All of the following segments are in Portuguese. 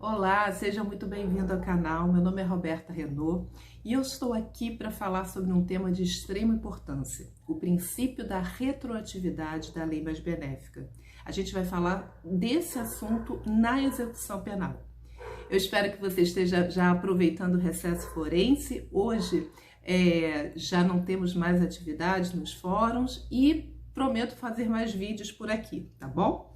Olá, seja muito bem-vindo ao canal. Meu nome é Roberta Renault e eu estou aqui para falar sobre um tema de extrema importância, o princípio da retroatividade da lei mais benéfica. A gente vai falar desse assunto na execução penal. Eu espero que você esteja já aproveitando o recesso forense. Hoje já não temos mais atividades nos fóruns e prometo fazer mais vídeos por aqui, tá bom?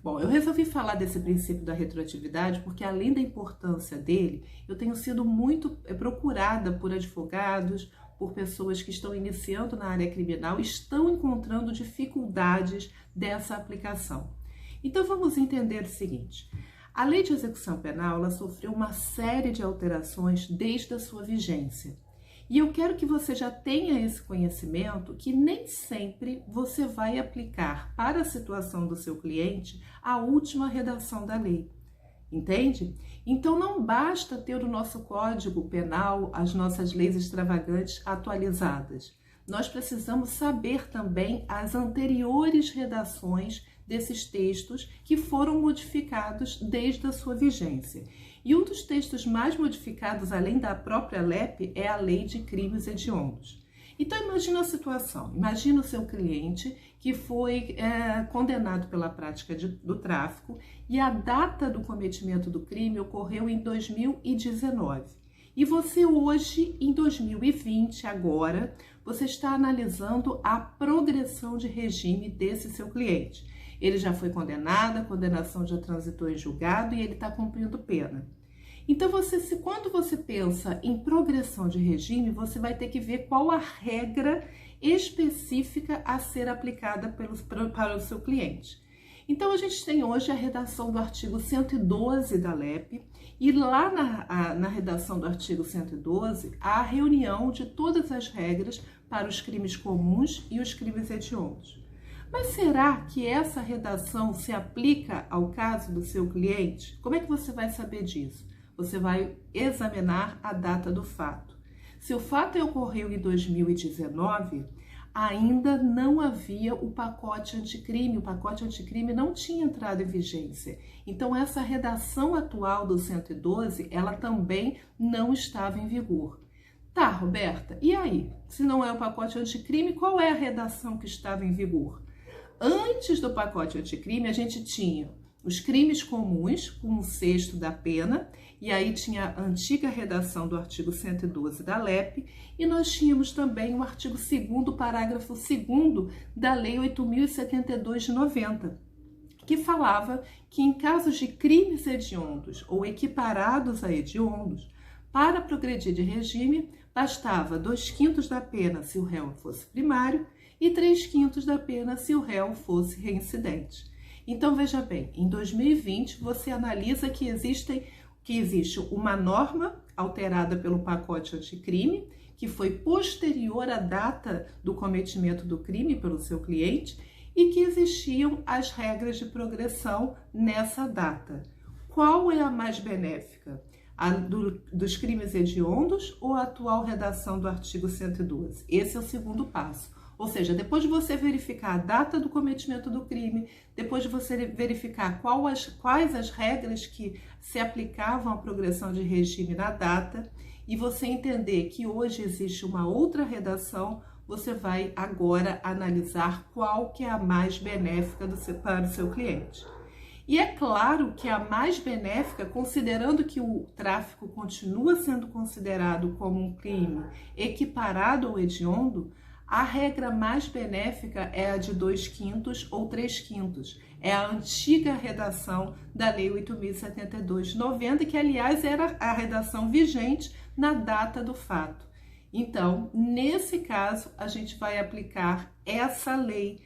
Bom, eu resolvi falar desse princípio da retroatividade porque, além da importância dele, eu tenho sido muito procurada por advogados, por pessoas que estão iniciando na área criminal e estão encontrando dificuldades dessa aplicação. Então, vamos entender o seguinte. A Lei de Execução Penal ela sofreu uma série de alterações desde a sua vigência. E eu quero que você já tenha esse conhecimento que nem sempre você vai aplicar para a situação do seu cliente a última redação da lei. Entende? Então não basta ter o nosso Código Penal, as nossas leis extravagantes atualizadas. Nós precisamos saber também as anteriores redações desses textos que foram modificados desde a sua vigência. E um dos textos mais modificados, além da própria LEP, é a Lei de Crimes Hediondos. Então imagina a situação, imagina o seu cliente que foi condenado pela prática do tráfico e a data do cometimento do crime ocorreu em 2019. E você hoje, em 2020, agora, você está analisando a progressão de regime desse seu cliente. Ele já foi condenado, a condenação já transitou em julgado e ele está cumprindo pena. Então, quando você pensa em progressão de regime, você vai ter que ver qual a regra específica a ser aplicada para o seu cliente. Então, a gente tem hoje a redação do artigo 112 da LEP e lá na redação do artigo 112, há a reunião de todas as regras para os crimes comuns e os crimes hediondos. Mas será que essa redação se aplica ao caso do seu cliente? Como é que você vai saber disso? Você vai examinar a data do fato. Se o fato ocorreu em 2019, ainda não havia o pacote anticrime, o pacote anticrime não tinha entrado em vigência. Então, essa redação atual do 112, ela também não estava em vigor. Tá, Roberta, e aí? Se não é o pacote anticrime, qual é a redação que estava em vigor? Antes do pacote anticrime, a gente tinha os crimes comuns, com o sexto da pena, e aí tinha a antiga redação do artigo 112 da LEP, e nós tínhamos também o artigo 2º, parágrafo 2º da Lei 8.072 de 90, que falava que em casos de crimes hediondos ou equiparados a hediondos, para progredir de regime, bastava 2/5 da pena se o réu fosse primário e 3/5 da pena se o réu fosse reincidente. Então, veja bem, em 2020 você analisa que existe uma norma alterada pelo pacote anticrime, que foi posterior à data do cometimento do crime pelo seu cliente e que existiam as regras de progressão nessa data. Qual é a mais benéfica? A dos crimes hediondos ou a atual redação do artigo 112? Esse é o segundo passo. Ou seja, depois de você verificar a data do cometimento do crime, depois de você verificar quais as regras que se aplicavam à progressão de regime na data, e você entender que hoje existe uma outra redação, você vai agora analisar qual que é a mais benéfica para o seu cliente. E é claro que a mais benéfica, considerando que o tráfico continua sendo considerado como um crime equiparado ao hediondo, a regra mais benéfica é a de 2/5 ou 3/5. É a antiga redação da Lei 8.072 de 90, que, aliás, era a redação vigente na data do fato. Então, nesse caso, a gente vai aplicar essa lei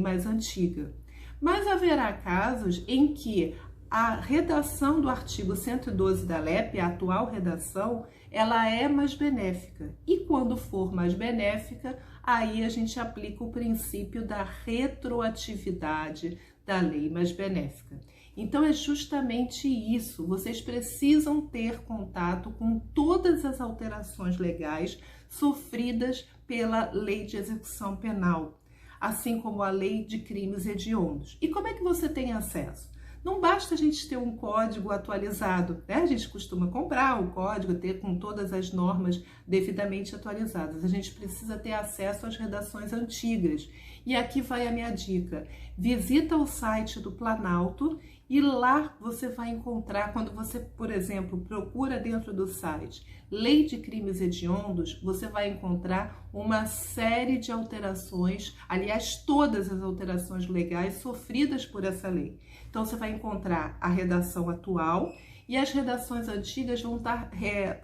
mais antiga. Mas haverá casos em que a redação do artigo 112 da LEP, a atual redação, ela é mais benéfica. E quando for mais benéfica, aí a gente aplica o princípio da retroatividade da lei mais benéfica. Então é justamente isso, vocês precisam ter contato com todas as alterações legais sofridas pela Lei de Execução Penal, assim como a Lei de Crimes Hediondos. E como é que você tem acesso? Não basta a gente ter um código atualizado, né? A gente costuma comprar o código, ter com todas as normas devidamente atualizadas. A gente precisa ter acesso às redações antigas. E aqui vai a minha dica. Visita o site do Planalto e lá você vai encontrar, quando você, por exemplo, procura dentro do site Lei de Crimes Hediondos, você vai encontrar uma série de alterações, aliás, todas as alterações legais sofridas por essa lei. Então, você vai encontrar a redação atual e as redações antigas vão estar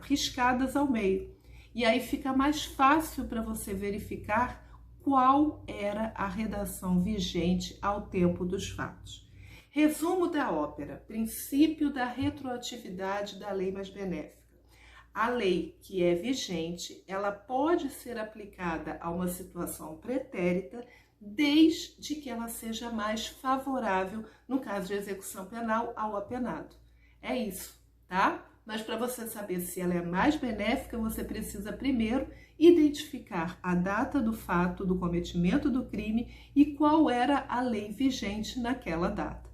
riscadas ao meio. E aí fica mais fácil para você verificar qual era a redação vigente ao tempo dos fatos. Resumo da ópera: princípio da retroatividade da lei mais benéfica. A lei que é vigente, ela pode ser aplicada a uma situação pretérita, desde que ela seja mais favorável, no caso de execução penal, ao apenado. É isso, tá? Mas para você saber se ela é mais benéfica, você precisa primeiro identificar a data do fato, do cometimento do crime e qual era a lei vigente naquela data.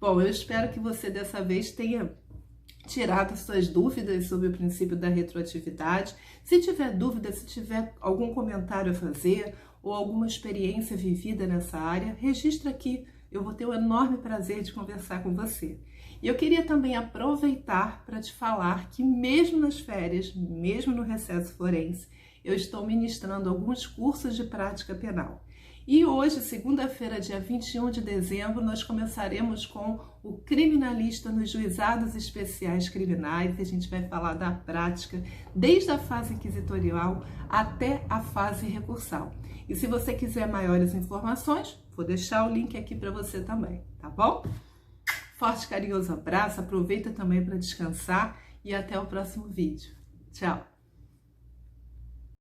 Bom, eu espero que você dessa vez tenha tirado suas dúvidas sobre o princípio da retroatividade. Se tiver dúvida, se tiver algum comentário a fazer ou alguma experiência vivida nessa área, registra aqui. Eu vou ter o enorme prazer de conversar com você. E eu queria também aproveitar para te falar que mesmo nas férias, mesmo no recesso forense, eu estou ministrando alguns cursos de prática penal. E hoje, segunda-feira, dia 21 de dezembro, nós começaremos com o criminalista nos juizados especiais criminais. A gente vai falar da prática desde a fase inquisitorial até a fase recursal. E se você quiser maiores informações, vou deixar o link aqui para você também, tá bom? Forte, carinhoso abraço, aproveita também para descansar e até o próximo vídeo. Tchau!